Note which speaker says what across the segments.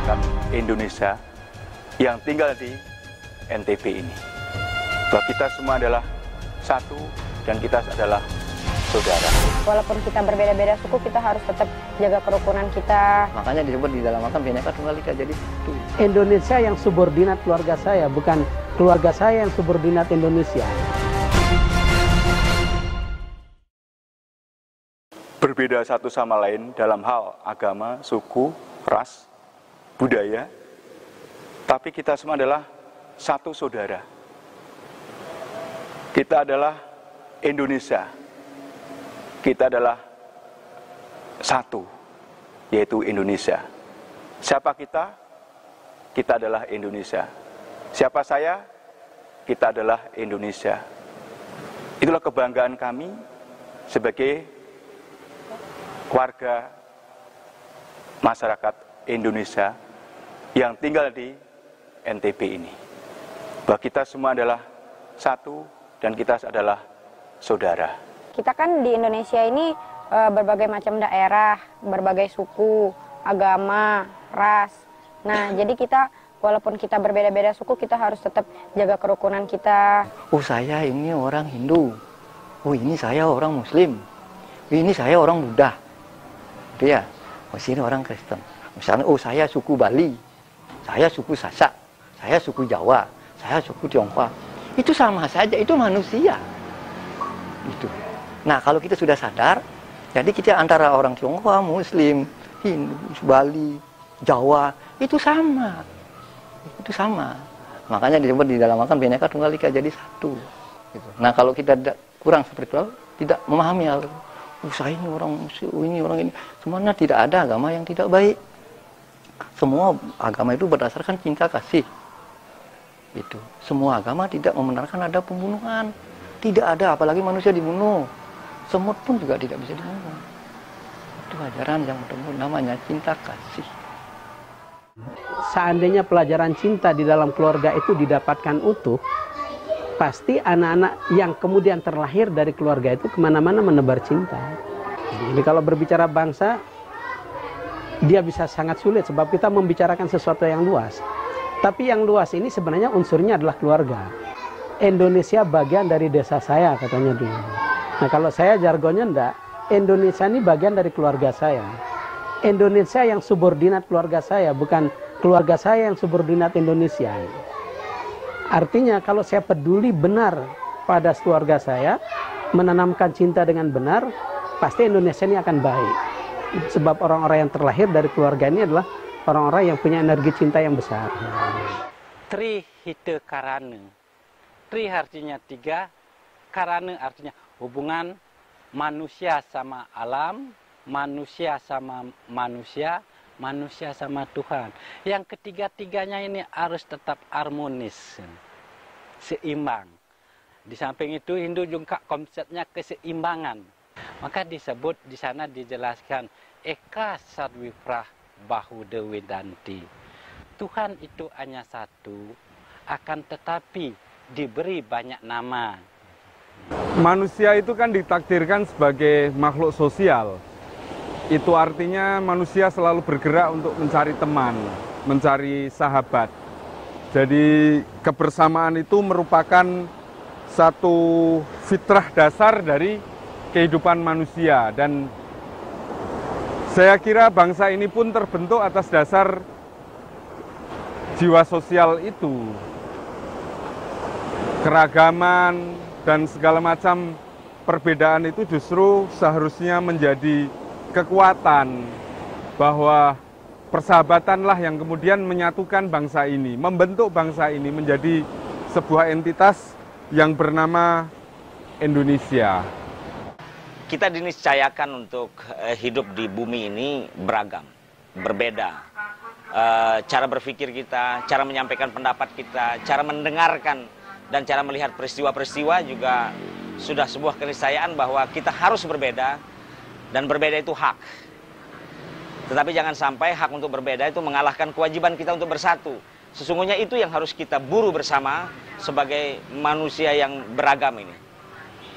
Speaker 1: masyarakat Indonesia yang tinggal di NTB ini. Bahwa kita semua adalah satu dan kita adalah saudara.
Speaker 2: Walaupun kita berbeda-beda suku, kita harus tetap jaga kerukunan kita.
Speaker 3: Makanya disebut di dalam makam Bhinneka Tunggal Ika jadi satu.
Speaker 4: Indonesia yang subordinat keluarga saya, bukan keluarga saya yang subordinat Indonesia.
Speaker 1: Berbeda satu sama lain dalam hal agama, suku, ras, budaya, tapi kita semua adalah satu saudara. Kita adalah Indonesia. Kita adalah satu, yaitu Indonesia. Siapa kita? Kita adalah Indonesia. Siapa saya? Kita adalah Indonesia. Itulah kebanggaan kami sebagai warga masyarakat Indonesia yang tinggal di NTB ini. Bahwa kita semua adalah satu dan kita adalah saudara.
Speaker 2: Kita kan di Indonesia ini berbagai macam daerah, berbagai suku, agama, ras. Nah, jadi kita walaupun kita berbeda-beda suku, kita harus tetap jaga kerukunan kita.
Speaker 3: Oh, saya ini orang Hindu. Oh, ini saya orang Muslim. Ini saya orang Buddha. Gitu ya. Oh, sini orang Kristen. Misalnya, oh saya suku Bali. Saya suku Sasak. Saya suku Jawa. Saya suku Tionghoa. Itu sama saja, itu manusia. Itu. Nah, kalau kita sudah sadar, jadi kita antara orang Tionghoa, Muslim, Hindu, Bali, Jawa, itu sama. Itu sama. Makanya disebut di dalam makam Bhinneka Tunggal Ika jadi satu. Gitu. Nah, kalau kita kurang seperti itu, tidak memahami hal itu. Saya ini orang Muslim, ini orang ini. Semuanya tidak ada agama yang tidak baik. Semua agama itu berdasarkan cinta kasih. Itu. Semua agama tidak membenarkan ada pembunuhan. Tidak ada, apalagi manusia dibunuh. Semut pun juga tidak bisa dibunuh. Itu ajaran yang namanya cinta kasih.
Speaker 4: Seandainya pelajaran cinta di dalam keluarga itu didapatkan utuh, pasti anak-anak yang kemudian terlahir dari keluarga itu kemana-mana menebar cinta. Jadi kalau berbicara bangsa, dia bisa sangat sulit sebab kita membicarakan sesuatu yang luas. Tapi yang luas ini sebenarnya unsurnya adalah keluarga. Indonesia bagian dari desa saya, katanya dulu. Nah, kalau saya jargonnya enggak, Indonesia ini bagian dari keluarga saya. Indonesia yang subordinat keluarga saya, bukan keluarga saya yang subordinat Indonesia. Artinya kalau saya peduli benar pada keluarga saya, menanamkan cinta dengan benar, pasti Indonesia ini akan baik. Sebab orang-orang yang terlahir dari keluarga ini adalah orang-orang yang punya energi cinta yang besar.
Speaker 5: Tri hite karana. Tri artinya tiga, karana artinya hubungan manusia sama alam, manusia sama manusia, manusia sama Tuhan. Yang ketiga-tiganya ini harus tetap harmonis, seimbang. Di samping itu Hindu juga konsepnya keseimbangan. Maka disebut di sana dijelaskan Eka Sarwiprah Bahuda Wedanti. Tuhan itu hanya satu, akan tetapi diberi banyak nama.
Speaker 6: Manusia itu kan ditakdirkan sebagai makhluk sosial. Itu artinya manusia selalu bergerak untuk mencari teman, mencari sahabat. Jadi kebersamaan itu merupakan satu fitrah dasar dari kehidupan manusia. Dan saya kira bangsa ini pun terbentuk atas dasar jiwa sosial itu. Keragaman dan segala macam perbedaan itu justru seharusnya menjadi kekuatan, bahwa persahabatanlah yang kemudian menyatukan bangsa ini, membentuk bangsa ini menjadi sebuah entitas yang bernama Indonesia.
Speaker 7: Kita diniscayakan untuk hidup di bumi ini beragam, berbeda. Cara berpikir kita, cara menyampaikan pendapat kita, cara mendengarkan dan cara melihat peristiwa-peristiwa juga sudah sebuah keniscayaan bahwa kita harus berbeda, dan berbeda itu hak. Tetapi jangan sampai hak untuk berbeda itu mengalahkan kewajiban kita untuk bersatu. Sesungguhnya itu yang harus kita buru bersama sebagai manusia yang beragam ini.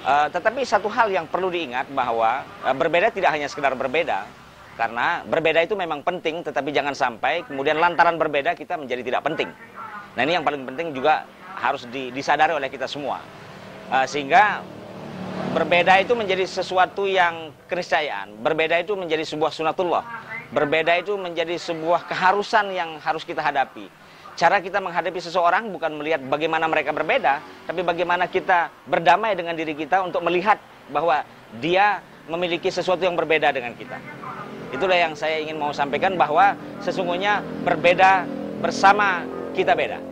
Speaker 7: Tetapi satu hal yang perlu diingat bahwa berbeda tidak hanya sekedar berbeda, Karena berbeda itu memang penting, tetapi jangan sampai kemudian lantaran berbeda kita menjadi tidak penting. Nah, ini yang paling penting juga harus disadari oleh kita semua. Sehingga berbeda itu menjadi sesuatu yang keniscayaan. Berbeda itu menjadi sebuah sunatullah. Berbeda itu menjadi sebuah keharusan yang harus kita hadapi. Cara kita menghadapi seseorang bukan melihat bagaimana mereka berbeda, tapi bagaimana kita berdamai dengan diri kita untuk melihat bahwa dia memiliki sesuatu yang berbeda dengan kita. Itulah yang saya ingin mau sampaikan, bahwa sesungguhnya berbeda bersama kita beda.